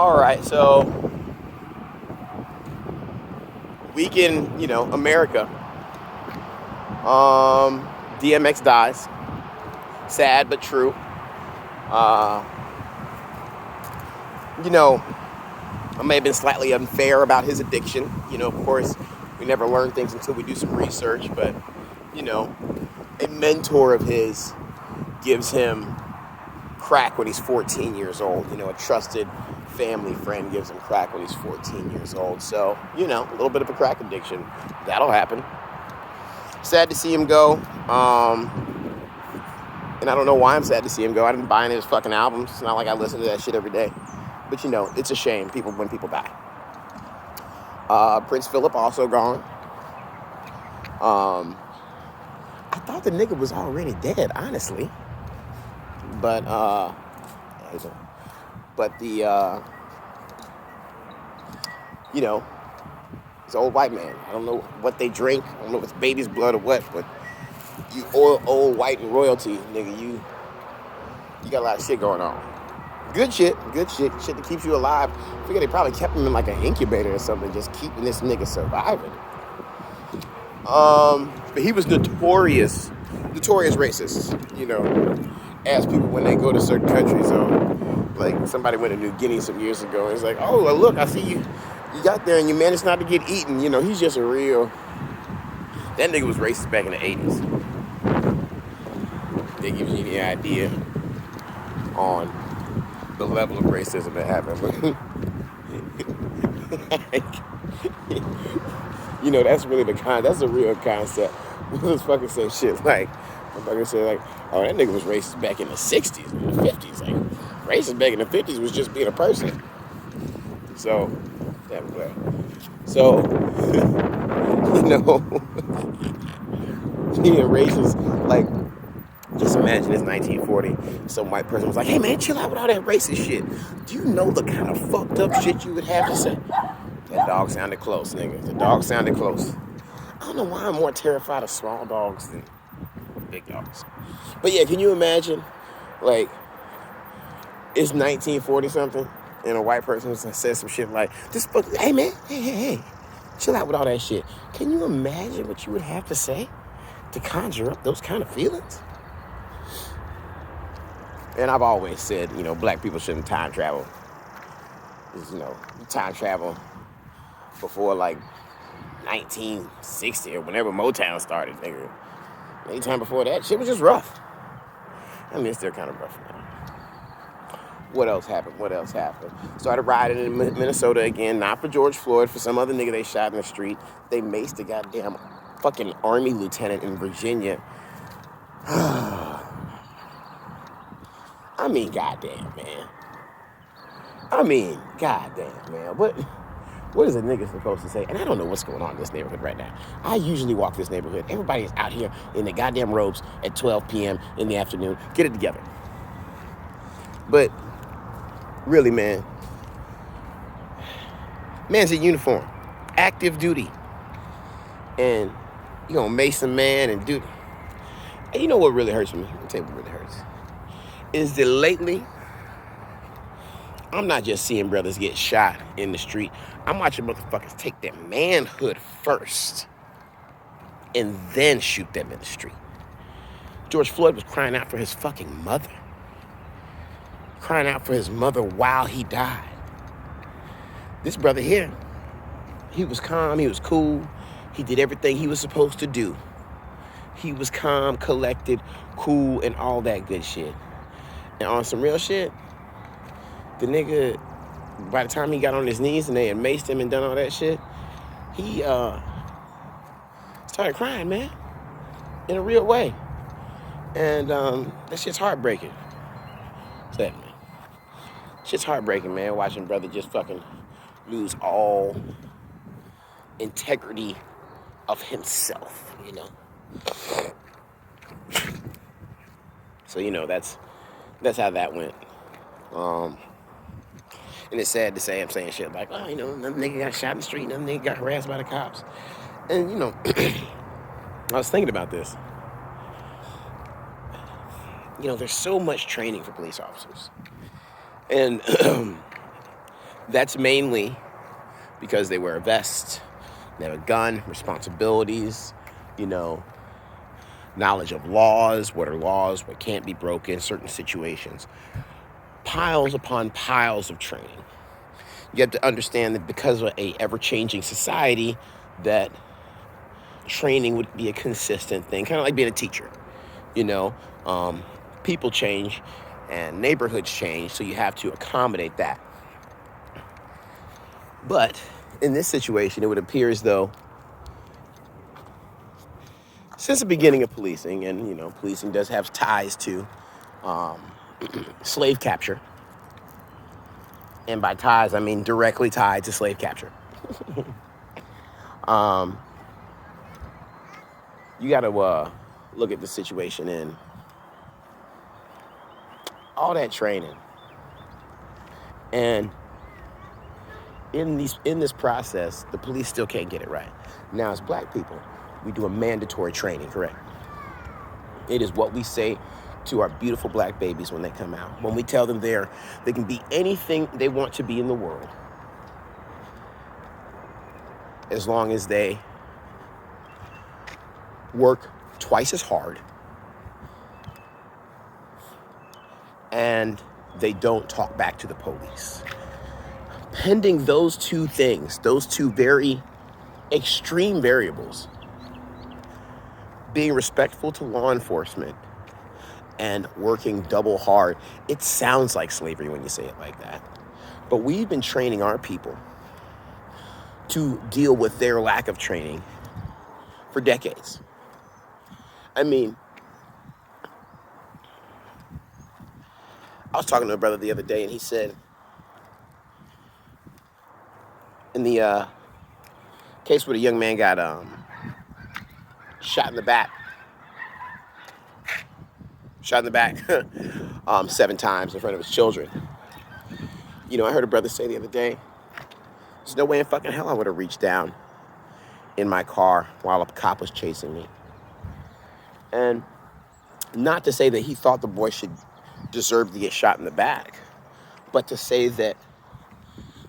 All right, so week in, America. DMX dies. Sad but true. Uh, you know, I may have been slightly unfair about his addiction. Of course, we never learn things until we do some research, but, you know, a mentor of his gives him crack when he's 14 years old. A trusted family friend gives him crack when he's 14 years old. So, a little bit of a crack addiction. That'll happen. Sad to see him go. And I don't know why I'm sad to see him go. I didn't buy any of his fucking albums. It's not like I listen to that shit every day. But, it's a shame when people die. Prince Philip also gone. I thought the nigga was already dead, honestly. But, he's an old white man. I don't know what they drink. I don't know if it's baby's blood or what, but you old white and royalty, nigga, you got a lot of shit going on. Good shit that keeps you alive. I figure they probably kept him in like an incubator or something, just keeping this nigga surviving. But he was notorious racist, ask people when they go to certain countries. Like somebody went to New Guinea some years ago, and it's like, oh, well, look, I see you got there and you managed not to get eaten. He's just a real... That nigga was racist back in the 80s. They give you any idea on the level of racism that happened. That's really that's the real concept. We'll just fucking say shit like, I'm fucking say like, oh, that nigga was racist back in the 60s, in the 50s. Like, racist back in the 50s was just being a person. So, damn glad. So, being racist, like, just imagine it's 1940. Some white person was like, hey man, chill out with all that racist shit. Do you know the kind of fucked up shit you would have to say? That dog sounded close, nigga. The dog sounded close. I don't know why I'm more terrified of small dogs than big dogs. But yeah, can you imagine, like, it's 1940 something, and a white person says some shit like, hey man, hey, chill out with all that shit. Can you imagine what you would have to say to conjure up those kind of feelings? And I've always said, black people shouldn't time travel. Time travel before like 1960 or whenever Motown started, nigga. Anytime before that, shit was just rough. I mean, it's still kind of rough now. What else happened? Started riding in Minnesota again, not for George Floyd, for some other nigga they shot in the street. They maced a goddamn fucking army lieutenant in Virginia. I mean, goddamn, man. What is a nigga supposed to say? And I don't know what's going on in this neighborhood right now. I usually walk this neighborhood. Everybody is out here in their goddamn robes at 12 p.m. in the afternoon. Get it together. But really, man, man's in uniform, active duty, and you gonna mace a man and do. And you know what really hurts me? I'll tell you what really hurts. Is that lately, I'm not just seeing brothers get shot in the street. I'm watching motherfuckers take their manhood first and then shoot them in the street. George Floyd was crying out for his fucking mother. Crying out for his mother while he died. This brother here, he was calm, he was cool. He did everything he was supposed to do. He was calm, collected, cool, and all that good shit. And on some real shit, the nigga, by the time he got on his knees and they had maced him and done all that shit, he started crying, man, in a real way. And that shit's heartbreaking. Sad, man. Shit's heartbreaking, man, watching brother just fucking lose all integrity of himself, So, that's how that went. And it's sad to say I'm saying shit like, oh, another nigga got shot in the street, another nigga got harassed by the cops. And, I was thinking about this. There's so much training for police officers. And That's mainly because they wear a vest, they have a gun, responsibilities, you know, knowledge of laws, what can't be broken, certain situations. Piles upon piles of training. You have to understand that because of a ever-changing society, that training would be a consistent thing, kind of like being a teacher. You know, people change and neighborhoods change, so you have to accommodate that. But in this situation, it would appear as though since the beginning of policing, and you know, policing does have ties to slave capture, and by ties I mean directly tied to slave capture. You got to look at the situation in all that training, and in this process, the police still can't get it right. Now, as black people, we do a mandatory training, correct? It is what we say to our beautiful black babies when they come out. When we tell them they can be anything they want to be in the world, as long as they work twice as hard and they don't talk back to the police. Pending those two things, those two very extreme variables, being respectful to law enforcement and working double hard, it sounds like slavery when you say it like that. But we've been training our people to deal with their lack of training for decades. I mean, I was talking to a brother the other day, and he said, in the case where the young man got shot in the back 7 times in front of his children. You know, I heard a brother say the other day, there's no way in fucking hell I would have reached down in my car while a cop was chasing me. And not to say that he thought the boy should deserve to get shot in the back, but to say that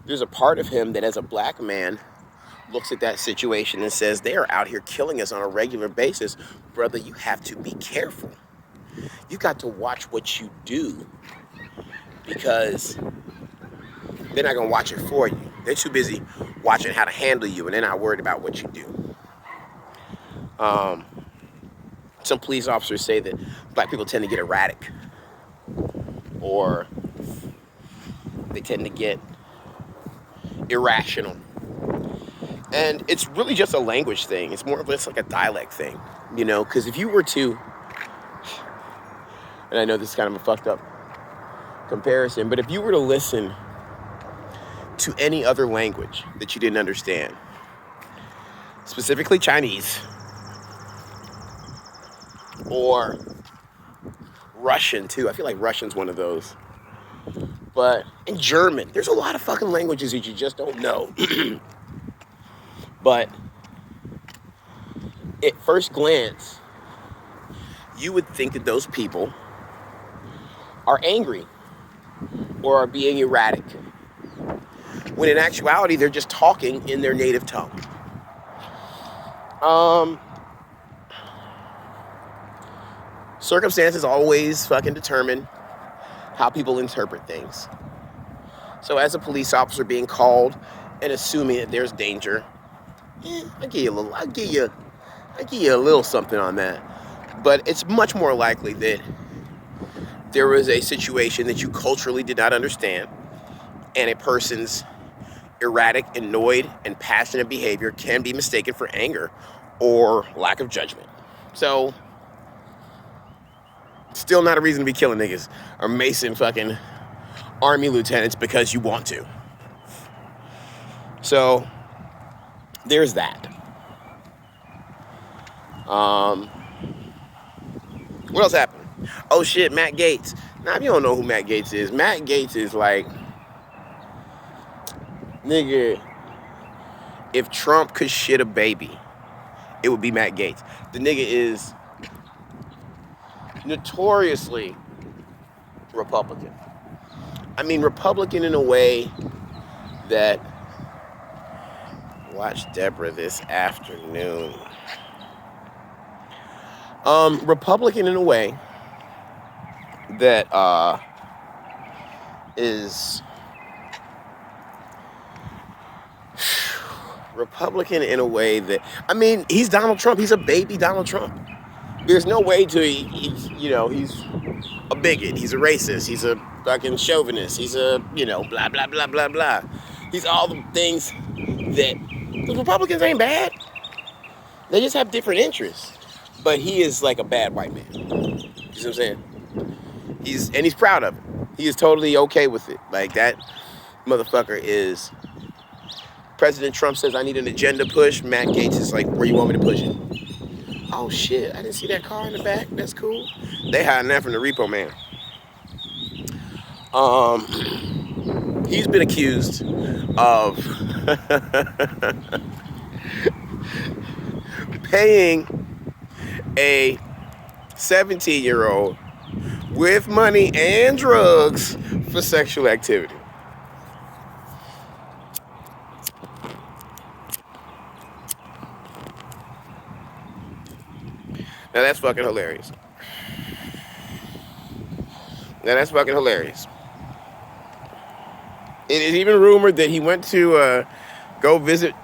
there's a part of him that as a black man looks at that situation and says, they are out here killing us on a regular basis. Brother, you have to be careful. You got to watch what you do, because they're not going to watch it for you. They're too busy watching how to handle you, and they're not worried about what you do. Some police officers say that black people tend to get erratic, or they tend to get irrational. And it's really just a language thing. It's more of just like a dialect thing, you know, because if you were to, and I know this is kind of a fucked up comparison, but if you were to listen to any other language that you didn't understand, specifically Chinese or Russian too. I feel like Russian's one of those. But in German, there's a lot of fucking languages that you just don't know. But at first glance, you would think that those people are angry or are being erratic, when in actuality, they're just talking in their native tongue. Circumstances always fucking determine how people interpret things. So as a police officer being called and assuming that there's danger, I'll give you a little something on that. But it's much more likely that there was a situation that you culturally did not understand, and a person's erratic, annoyed, and passionate behavior can be mistaken for anger or lack of judgment. So, still not a reason to be killing niggas or macing fucking army lieutenants because you want to. So, there's that. What else happened? Oh shit, Matt Gaetz. Now, if you don't know who Matt Gaetz is, Matt Gaetz is like, nigga, if Trump could shit a baby, it would be Matt Gaetz. The nigga is notoriously Republican. I mean, Republican in a way that watch Deborah this afternoon. Republican in a way that is Republican in a way that, I mean, he's Donald Trump. He's a baby Donald Trump. There's no way to, he's a bigot. He's a racist. He's a fucking chauvinist. He's a, blah, blah, blah, blah, blah. He's all the things that, the Republicans ain't bad. They just have different interests. But he is like a bad white man. You see what I'm saying? He's proud of it. He is totally okay with it. Like, that motherfucker is, President Trump says, I need an agenda push. Matt Gaetz is like, where you want me to push it? Oh shit, I didn't see that car in the back. That's cool. They hiding that from the repo man. He's been accused of paying a 17-year-old with money and drugs for sexual activity. Now that's fucking hilarious. It is even rumored that he went to go visit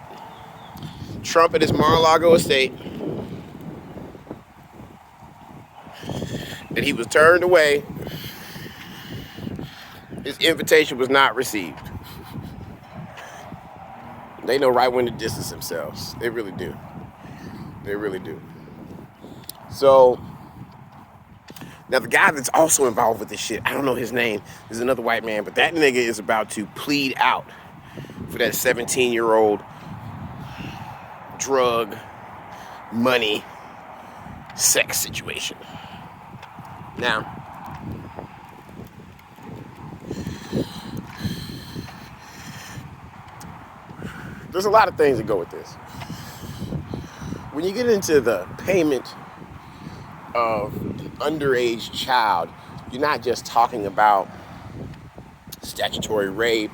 Trump at his Mar-a-Lago estate. That he was turned away. His invitation was not received. They know right when to distance themselves. They really do. They really do. So, now the guy that's also involved with this shit, I don't know his name, there's another white man, but that nigga is about to plead out for that 17-year-old drug, money, sex situation. Now, there's a lot of things that go with this. When you get into the payment of underage child, you're not just talking about statutory rape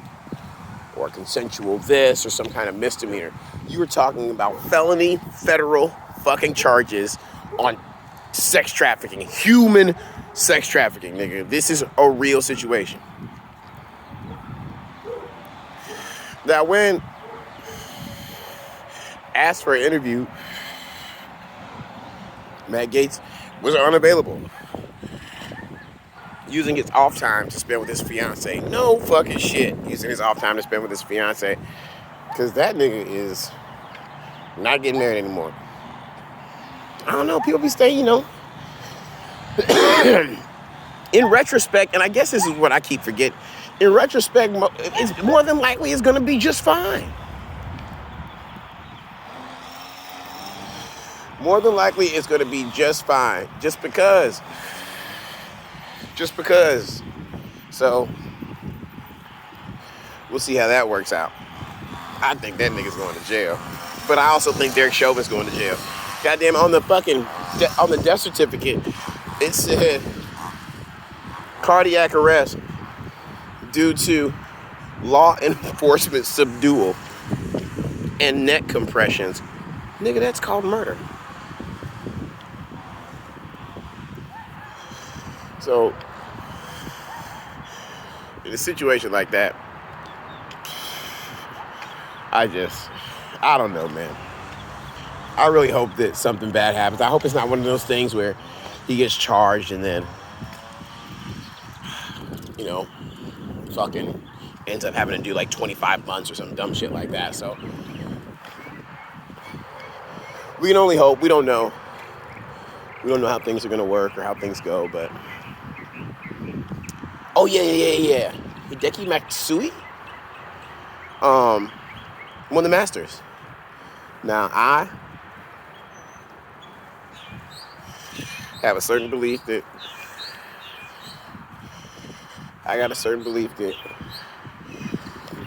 or consensual this or some kind of misdemeanor. You were talking about felony federal fucking charges on sex trafficking, human sex trafficking, nigga. This is a real situation. Now, when asked for an interview, Matt Gaetz was unavailable, using his off time to spend with his fiance. No fucking shit, using his off time to spend with his fiance, because that nigga is not getting married anymore. I don't know, people be saying, in retrospect, and I guess this is what I keep forgetting, in retrospect, it's more than likely it's gonna be just fine. More than likely, it's going to be just fine. Just because. So, we'll see how that works out. I think that nigga's going to jail. But I also think Derek Chauvin's going to jail. Goddamn, on the death certificate, it said cardiac arrest due to law enforcement subdual and neck compressions. Nigga, that's called murder. So, in a situation like that, I don't know, man. I really hope that something bad happens. I hope it's not one of those things where he gets charged and then, fucking ends up having to do like 25 months or some dumb shit like that. So, we can only hope. We don't know. We don't know how things are going to work or how things go, but... Oh, yeah. Hideki Matsui won the Masters. Now, I have a certain belief that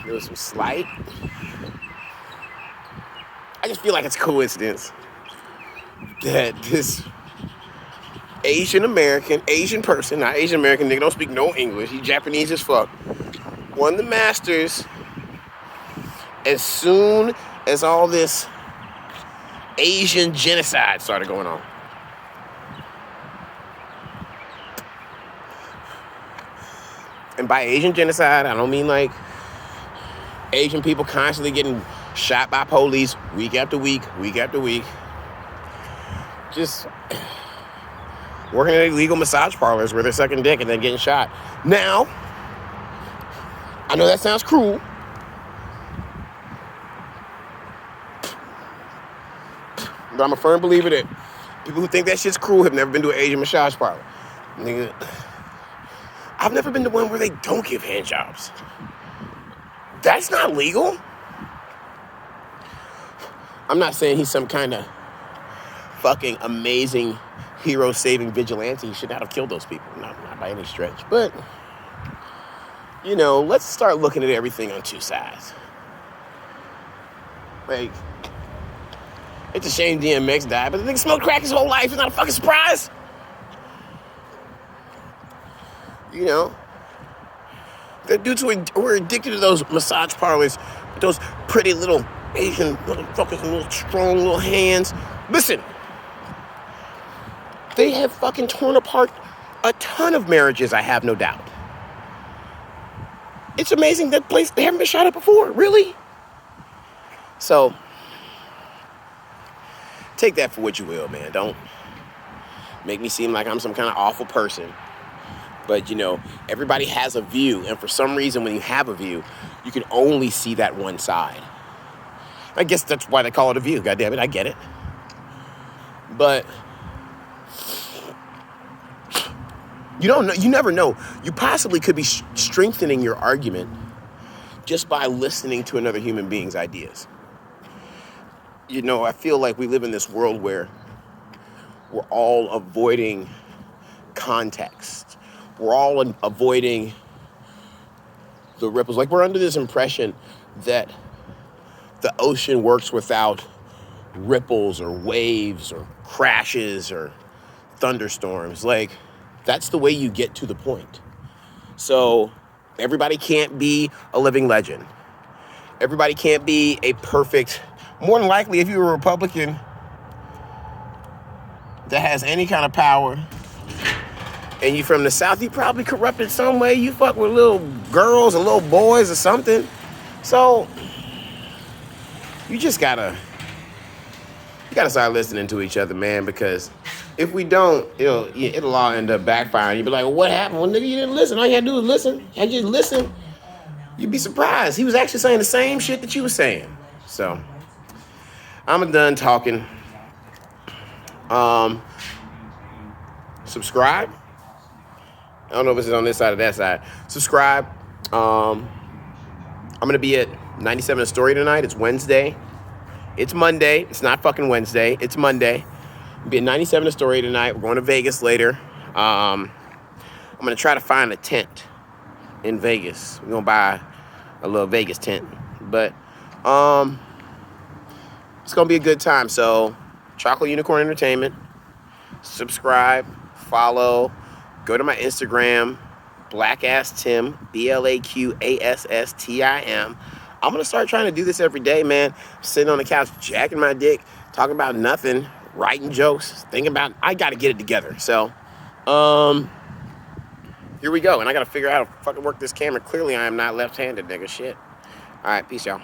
there was some slight. I just feel like it's a coincidence that this Asian person, not Asian American, nigga don't speak no English, he Japanese as fuck, won the Masters as soon as all this Asian genocide started going on. And by Asian genocide, I don't mean like Asian people constantly getting shot by police week after week, week after week. Just working in illegal massage parlors where they're sucking dick and then getting shot. Now, I know that sounds cruel. But I'm a firm believer that people who think that shit's cruel have never been to an Asian massage parlor. Nigga, I've never been to one where they don't give hand jobs. That's not legal. I'm not saying he's some kind of fucking amazing hero-saving vigilante. He should not have killed those people. Not by any stretch. But, you know, let's start looking at everything on two sides. Like, it's a shame DMX died, but the nigga smoked crack his whole life. It's not a fucking surprise. You know? The dudes who were addicted to those massage parlors, those pretty little Asian motherfuckers with little strong little hands. Listen, they have fucking torn apart a ton of marriages, I have no doubt. It's amazing that place, they haven't been shot up before, really? So, take that for what you will, man. Don't make me seem like I'm some kind of awful person. But, you know, everybody has a view. And for some reason, when you have a view, you can only see that one side. I guess that's why they call it a view. God damn it, I get it. But you don't know. You never know. You possibly could be strengthening your argument just by listening to another human being's ideas. You know, I feel like we live in this world where we're all avoiding context. We're all avoiding the ripples. Like, we're under this impression that the ocean works without ripples or waves or crashes or thunderstorms. Like, that's the way you get to the point. So everybody can't be a living legend. Everybody can't be a perfect... More than likely, if you're a Republican that has any kind of power and you from the South, you probably corrupted some way. You fuck with little girls and little boys or something. So you just gotta start listening to each other, man, because if we don't, it'll all end up backfiring. You'll be like, well, what happened? Well, nigga, you didn't listen. All you had to do was listen. Had you listen, you'd be surprised. He was actually saying the same shit that you were saying. So I'm done talking. Subscribe. I don't know if it's on this side or that side. Subscribe. I'm going to be at 97 The Story tonight. It's Wednesday. It's Monday. It's not fucking Wednesday. It's Monday. I'll be at 97 The Story tonight. We're going to Vegas later. I'm going to try to find a tent in Vegas. We're going to buy a little Vegas tent. But it's going to be a good time. So, Chocolate Unicorn Entertainment. Subscribe. Follow. Go to my Instagram, BlackAssTim, BLAQASSTIM. I'm going to start trying to do this every day, man. Sitting on the couch, jacking my dick, talking about nothing, writing jokes, thinking about, I got to get it together. So, here we go. And I got to figure out how to fucking work this camera. Clearly, I am not left-handed, nigga. Shit. All right, peace, y'all.